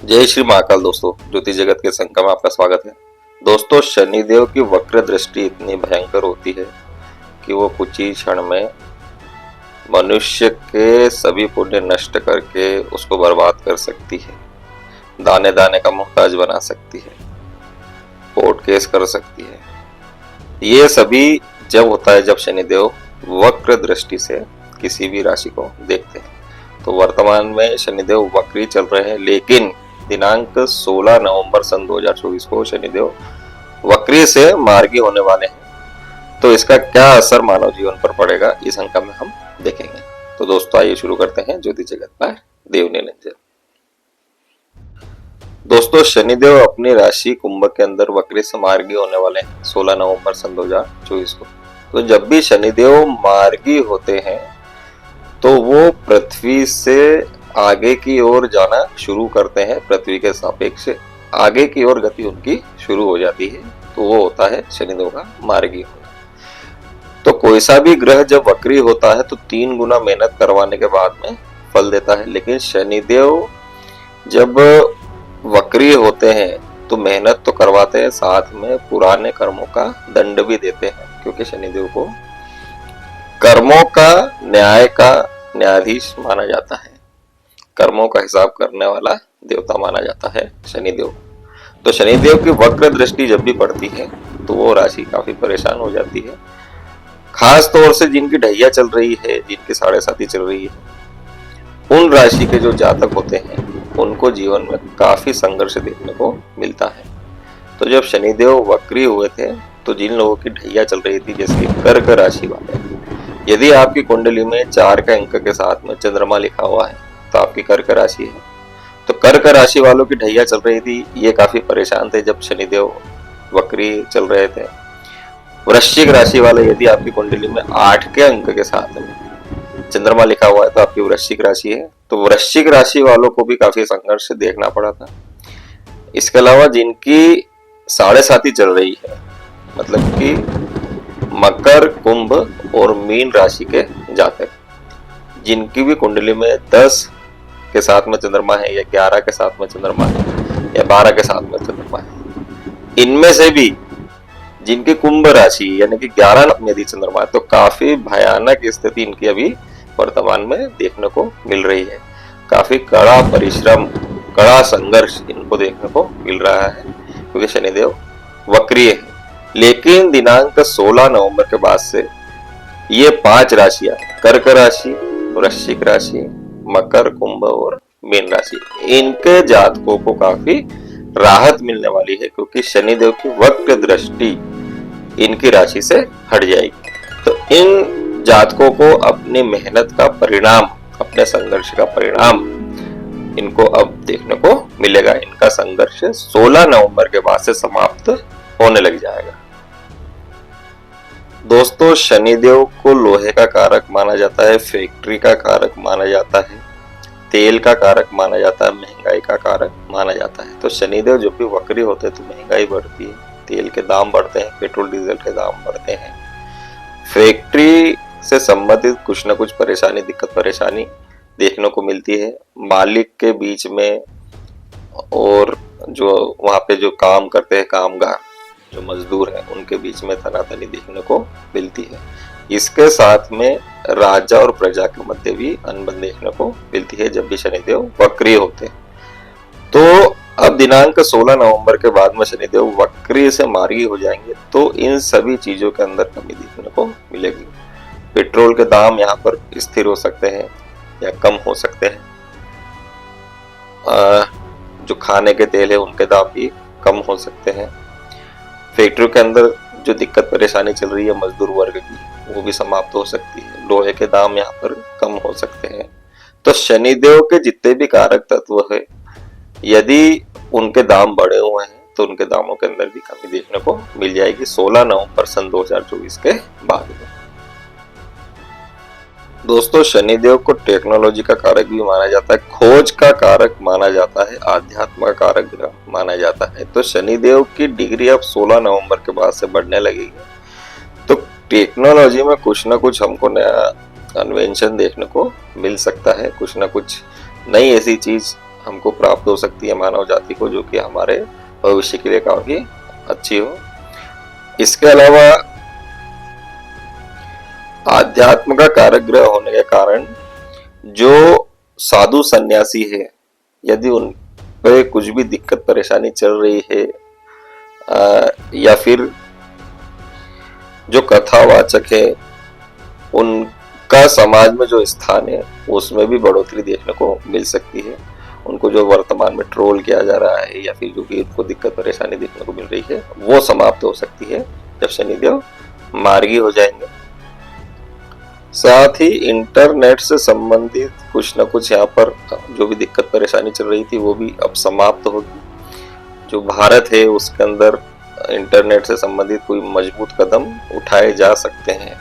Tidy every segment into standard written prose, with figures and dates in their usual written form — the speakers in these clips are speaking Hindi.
जय श्री महाकाल। दोस्तों, ज्योतिष जगत के संगम में आपका स्वागत है। दोस्तों, शनिदेव की वक्र दृष्टि इतनी भयंकर होती है कि वो कुछ ही क्षण में मनुष्य के सभी पुण्य नष्ट करके उसको बर्बाद कर सकती है, दाने दाने का मोहताज बना सकती है, कोर्ट केस कर सकती है। ये सभी जब होता है जब शनिदेव वक्र दृष्टि से किसी भी राशि को देखते हैं। तो वर्तमान में शनिदेव वक्री चल रहे हैं, लेकिन दिनांक 16 नवंबर सन 2024 को शनिदेव वक्री से मार्गी होने वाले हैं। तो इसका क्या असर मानव जीवन पर पड़ेगा, इस अंक में हम देखेंगे। तो दोस्तों, आइए शुरू करते हैं ज्योतिष जगत पर देव निरंजन। दोस्तों, शनिदेव अपनी राशि कुंभ के अंदर वक्री से मार्गी होने वाले हैं 16 नवंबर सन 2024 को। तो जब भी शनिदेव मार्गी होते हैं तो वो पृथ्वी से आगे की ओर जाना शुरू करते हैं, पृथ्वी के सापेक्ष आगे की ओर गति उनकी शुरू हो जाती है। तो वो होता है शनिदेव का मार्गी होना। तो कोई सा भी ग्रह जब वक्री होता है तो 3 गुना मेहनत करवाने के बाद में फल देता है, लेकिन शनिदेव जब वक्री होते हैं तो मेहनत तो करवाते हैं, साथ में पुराने कर्मों का दंड भी देते हैं, क्योंकि शनिदेव को कर्मों का न्याय का न्यायाधीश माना जाता है। कर्मों का हिसाब करने वाला देवता माना जाता है शनिदेव। तो शनिदेव की वक्र दृष्टि जब भी पड़ती है तो वो राशि काफी परेशान हो जाती है। खास तौर से जिनकी ढैया चल रही है, जिनकी साढ़े साथी चल रही है, उन राशि के जो जातक होते हैं उनको जीवन में काफी संघर्ष देखने को मिलता है। तो जब शनिदेव वक्री हुए थे तो जिन लोगों की ढैया चल रही थी, जैसे कर्क राशि वाले, यदि आपकी कुंडली में 4 के अंक के साथ में चंद्रमा लिखा हुआ है तो आपकी कर्क राशि है। तो कर्क राशि वालों की ढैया चल रही थी, ये काफी परेशान थे जब शनिदेव वक्री चल रहे थे। वृश्चिक राशि वाले, यदि आपकी कुंडली में 8 के अंक के साथ में चंद्रमा लिखा हुआ है तो आपकी वृश्चिक राशि है। तो वृश्चिक राशि वालों को भी काफी संघर्ष देखना पड़ा था। इसके अलावा जिनकी साढ़े साथी चल रही है, मतलब कि मकर, कुंभ और मीन राशि के जातक, जिनकी भी कुंडली में 10 के साथ में चंद्रमा है या 11 के साथ में चंद्रमा है या 12 के साथ में चंद्रमा है, इनमें से भी जिनकी कुंभ राशि यानी कि 11 में यदि चंद्रमा है तो काफी भयानक स्थिति इनकी अभी वर्तमान में देखने को मिल रही है। काफी कड़ा परिश्रम, कड़ा संघर्ष इनको देखने को मिल रहा है, क्योंकि शनिदेव वक्रीय है। लेकिन दिनांक 16 नवंबर के बाद से ये 5 राशियां, कर्क राशि, वृश्चिक राशि, मकर, कुंभ और मीन राशि, इनके जातकों को काफी राहत मिलने वाली है, क्योंकि शनिदेव की वक्र दृष्टि इनकी राशि से हट जाएगी। तो इन जातकों को अपनी मेहनत का परिणाम, अपने संघर्ष का परिणाम इनको अब देखने को मिलेगा। इनका संघर्ष 16 नवंबर के बाद से समाप्त होने लग जाएगा। दोस्तों, शनिदेव को लोहे का कारक माना जाता है, फैक्ट्री का कारक माना जाता है, तेल का कारक माना जाता है, महंगाई का कारक माना जाता है। तो शनिदेव जब भी वक्री होते हैं तो महंगाई बढ़ती है, तेल के दाम बढ़ते हैं, पेट्रोल डीजल के दाम बढ़ते हैं, फैक्ट्री से संबंधित कुछ न कुछ परेशानी, दिक्कत परेशानी देखने को मिलती है। मालिक के बीच में और जो वहां पे जो काम करते हैं कामगार, जो मजदूर हैं, उनके बीच में तनातनी देखने को मिलती है। इसके साथ में राजा और प्रजा के मध्य भी अनबन देखने को मिलती है जब भी शनिदेव वक्री होते हैं। तो अब दिनांक 16 नवंबर के बाद में शनिदेव वक्री से मार्गी हो जाएंगे तो इन सभी चीजों के अंदर कमी देखने को मिलेगी। पेट्रोल के दाम यहाँ पर स्थिर हो सकते हैं या कम हो सकते हैं। जो खाने के तेल है उनके दाम भी कम हो सकते हैं। फैक्ट्री के अंदर जो दिक्कत परेशानी चल रही है मजदूर वर्ग की, वो भी समाप्त हो सकती है। लोहे के दाम यहाँ पर कम हो सकते हैं। तो शनिदेव के जितने भी कारक तत्व है, यदि उनके दाम बढ़े हुए हैं तो उनके दामों के अंदर भी कमी देखने को मिल जाएगी 16 नवंबर सन 2024 के बाद में। दोस्तों, शनिदेव को टेक्नोलॉजी का कारक भी माना जाता है, खोज का कारक माना जाता है, आध्यात्म का कारक ग्रह माना जाता है। तो शनिदेव की डिग्री अब 16 नवंबर के बाद से बढ़ने लगेगी। तो टेक्नोलॉजी में कुछ ना कुछ हमको नया इन्वेंशन देखने को मिल सकता है, कुछ ना कुछ नई ऐसी चीज हमको प्राप्त हो सकती है मानव जाति को, जो कि हमारे भविष्य के लिए काफी अच्छी हो। इसके अलावा आध्यात्म का कारक ग्रह होने के कारण जो साधु सन्यासी है, यदि उन पे कुछ भी दिक्कत परेशानी चल रही है या फिर जो कथावाचक है उनका समाज में जो स्थान है उसमें भी बढ़ोतरी देखने को मिल सकती है। उनको जो वर्तमान में ट्रोल किया जा रहा है या फिर जो भी उनको दिक्कत परेशानी देखने को मिल रही है वो समाप्त हो सकती है जब शनिदेव मार्गी हो जाएंगे। साथ ही इंटरनेट से संबंधित कुछ न कुछ यहाँ पर जो भी दिक्कत परेशानी चल रही थी वो भी अब समाप्त होगी। जो भारत है उसके अंदर इंटरनेट से संबंधित कोई मजबूत कदम उठाए जा सकते हैं।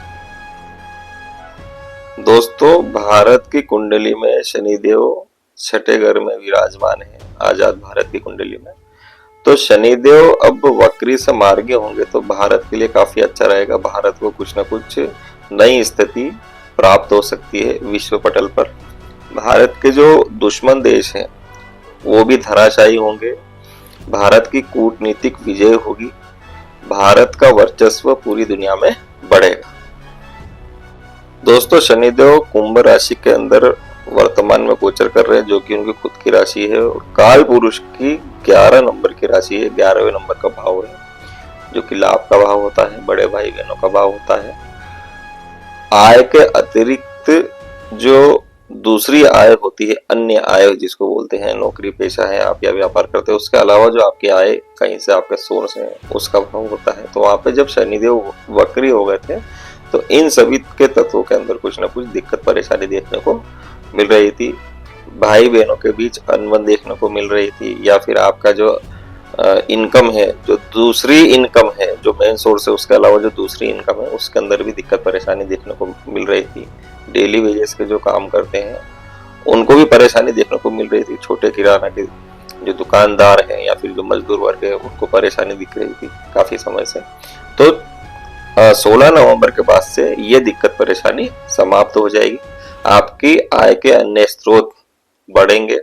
दोस्तों, भारत की कुंडली में शनिदेव छठे घर में विराजमान है, आजाद भारत की कुंडली में। तो शनिदेव अब वक्री से मार्गी होंगे तो भारत के लिए काफी अच्छा रहेगा। भारत को कुछ न कुछ नई स्थिति प्राप्त हो सकती है विश्व पटल पर। भारत के जो दुश्मन देश हैं वो भी धराशायी होंगे। भारत की कूटनीतिक विजय होगी। भारत का वर्चस्व पूरी दुनिया में बढ़ेगा। दोस्तों, शनिदेव कुंभ राशि के अंदर वर्तमान में गोचर कर रहे हैं, जो कि उनकी खुद की राशि है और काल पुरुष की 11 नंबर की राशि है। 11वें नंबर का भाव है, जो कि लाभ का भाव होता है, बड़े भाई बहनों का भाव होता है। आय के अतिरिक्त जो दूसरी आय होती है, अन्य आय जिसको बोलते हैं, नौकरी पेशा है आप या व्यापार करते हो, उसके अलावा जो आपकी आय कहीं से आपके सोर्स है उसका भाव होता है। तो वहां पे जब शनिदेव वक्री हो गए थे तो इन सभी के तत्वों के अंदर कुछ न कुछ दिक्कत परेशानी देखने को मिल रही थी। भाई बहनों के बीच अनबन देखने को मिल रही थी, या फिर आपका जो इनकम है, जो दूसरी इनकम है, जो मेन सोर्स है उसके अलावा जो दूसरी इनकम है उसके अंदर भी दिक्कत परेशानी देखने को मिल रही थी। डेली वेजेस के जो काम करते हैं उनको भी परेशानी देखने को मिल रही थी। छोटे किराना के जो दुकानदार हैं या फिर जो मजदूर वर्ग है उनको परेशानी दिख रही थी काफी समय से। तो 16 नवंबर के बाद से ये दिक्कत परेशानी समाप्त हो जाएगी। आपकी आय के अन्य स्रोत बढ़ेंगे,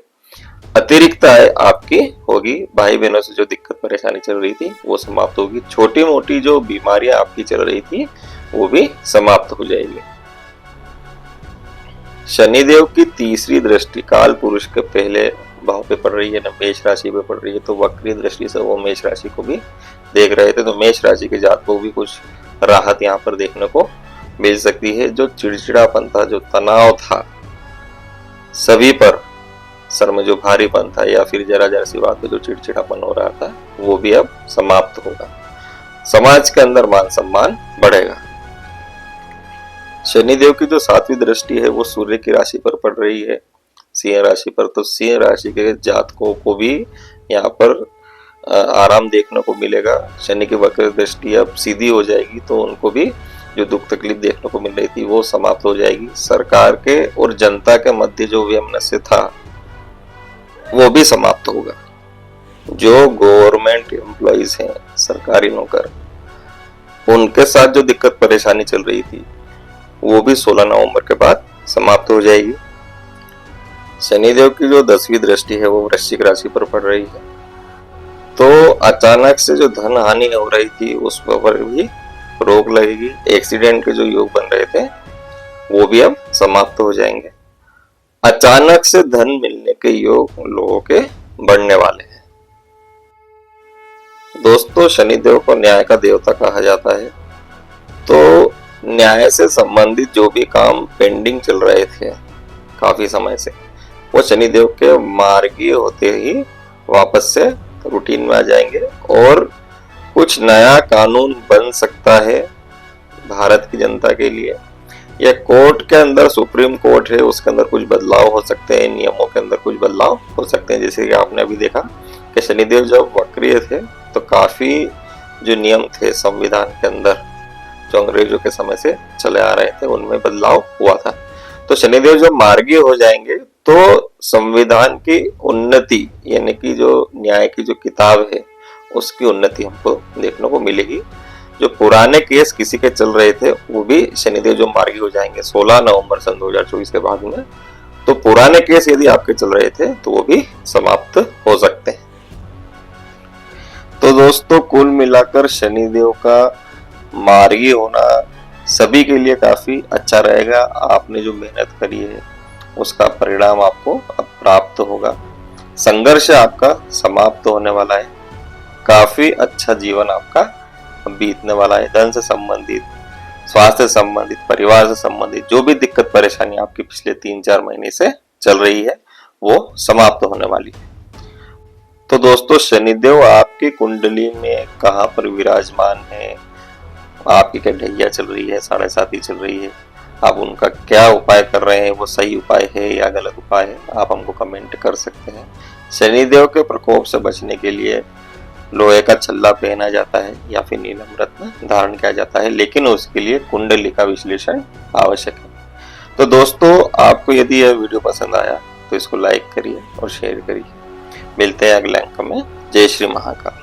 अतिरिक्त आय आपकी होगी। भाई बहनों से जो दिक्कत परेशानी चल रही थी वो समाप्त होगी। छोटी मोटी जो बीमारियां आपकी चल रही थी वो भी समाप्त हो जाएगी। शनिदेव की तीसरी दृष्टि काल पुरुष के पहले भाव पे पड़ रही है ना, मेष राशि पे पड़ रही है। तो वक्री दृष्टि से वो मेष राशि को भी देख रहे थे। तो मेष राशि के जातकों को भी कुछ राहत यहाँ पर देखने को मिल सकती है। जो चिड़चिड़ापन था, जो तनाव था, सभी पर सर में जो भारीपन था या फिर जरा जरा सी बात पे जो चिड़चिड़ापन हो रहा था वो भी अब समाप्त होगा। समाज के अंदर मान सम्मान बढ़ेगा। शनिदेव की जो 7वीं दृष्टि है वो सूर्य की राशि पर पड़ रही है, सिंह राशि पर। तो सिंह राशि के जातकों को भी यहाँ पर आराम देखने को मिलेगा। शनि की वक्र दृष्टि अब सीधी हो जाएगी तो उनको भी जो दुख तकलीफ देखने को मिल रही थी वो समाप्त हो जाएगी। सरकार के और जनता के मध्य जो वैमनस्य था वो भी समाप्त होगा। जो गवर्नमेंट एम्प्लॉइज हैं, सरकारी नौकर, उनके साथ जो दिक्कत परेशानी चल रही थी वो भी 16 नवंबर के बाद समाप्त हो जाएगी। शनिदेव की जो 10वीं दृष्टि है वो वृश्चिक राशि पर पड़ रही है। तो अचानक से जो धन हानि हो रही थी उस पर भी रोक लगेगी। एक्सीडेंट के जो योग बन रहे थे वो भी अब समाप्त हो जाएंगे। अचानक से धन मिलने के योग लोगों के बढ़ने वाले हैं। दोस्तों, शनिदेव को न्याय का देवता कहा जाता है। तो न्याय से संबंधित जो भी काम पेंडिंग चल रहे थे काफी समय से, वो शनिदेव के मार्गी होते ही वापस से रूटीन में आ जाएंगे और कुछ नया कानून बन सकता है भारत की जनता के लिए। या कोर्ट के अंदर, सुप्रीम कोर्ट है उसके अंदर कुछ बदलाव हो सकते हैं, नियमों के अंदर कुछ बदलाव हो सकते हैं। जैसे कि आपने अभी देखा कि शनिदेव जब वक्रीय थे तो काफी जो नियम थे संविधान के अंदर जो अंग्रेजों के समय से चले आ रहे थे उनमें बदलाव हुआ था। तो शनिदेव जब मार्गी हो जाएंगे तो संविधान की उन्नति, यानी कि जो न्याय की जो किताब है उसकी उन्नति हमको देखने को मिलेगी। जो पुराने केस किसी के चल रहे थे वो भी शनिदेव जो मार्गी हो जाएंगे 16 नवंबर सन 2024 के बाद में तो पुराने केस यदि आपके चल रहे थे तो वो भी समाप्त हो सकते हैं। तो दोस्तों कुल मिलाकर शनिदेव का मार्गी होना सभी के लिए काफी अच्छा रहेगा। आपने जो मेहनत करी है उसका परिणाम आपको अब प्राप्त होगा। संघर्ष आपका समाप्त होने वाला है। काफी अच्छा जीवन आपका बीतने वाला है। धन से संबंधित, स्वास्थ्य से संबंधित, परिवार से संबंधित जो भी दिक्कत परेशानी आपकी पिछले 3-4 महीने से चल रही है वो समाप्त होने वाली है। तो दोस्तों शनिदेव आपकी कुंडली में कहाँ पर विराजमान है, आपकी क्या ढैया चल रही है, 7.5 चल रही है, आप उनका क्या उपाय कर रहे हैं, वो सही उपाय है या गलत उपाय है, आप हमको कमेंट कर सकते हैं। शनिदेव के प्रकोप से बचने के लिए लोहे का छल्ला पहना जाता है या फिर नीलम रत्न धारण किया जाता है, लेकिन उसके लिए कुंडली का विश्लेषण आवश्यक है। तो दोस्तों आपको यदि यह वीडियो पसंद आया तो इसको लाइक करिए और शेयर करिए। मिलते हैं अगले अंक में। जय श्री महाकाल।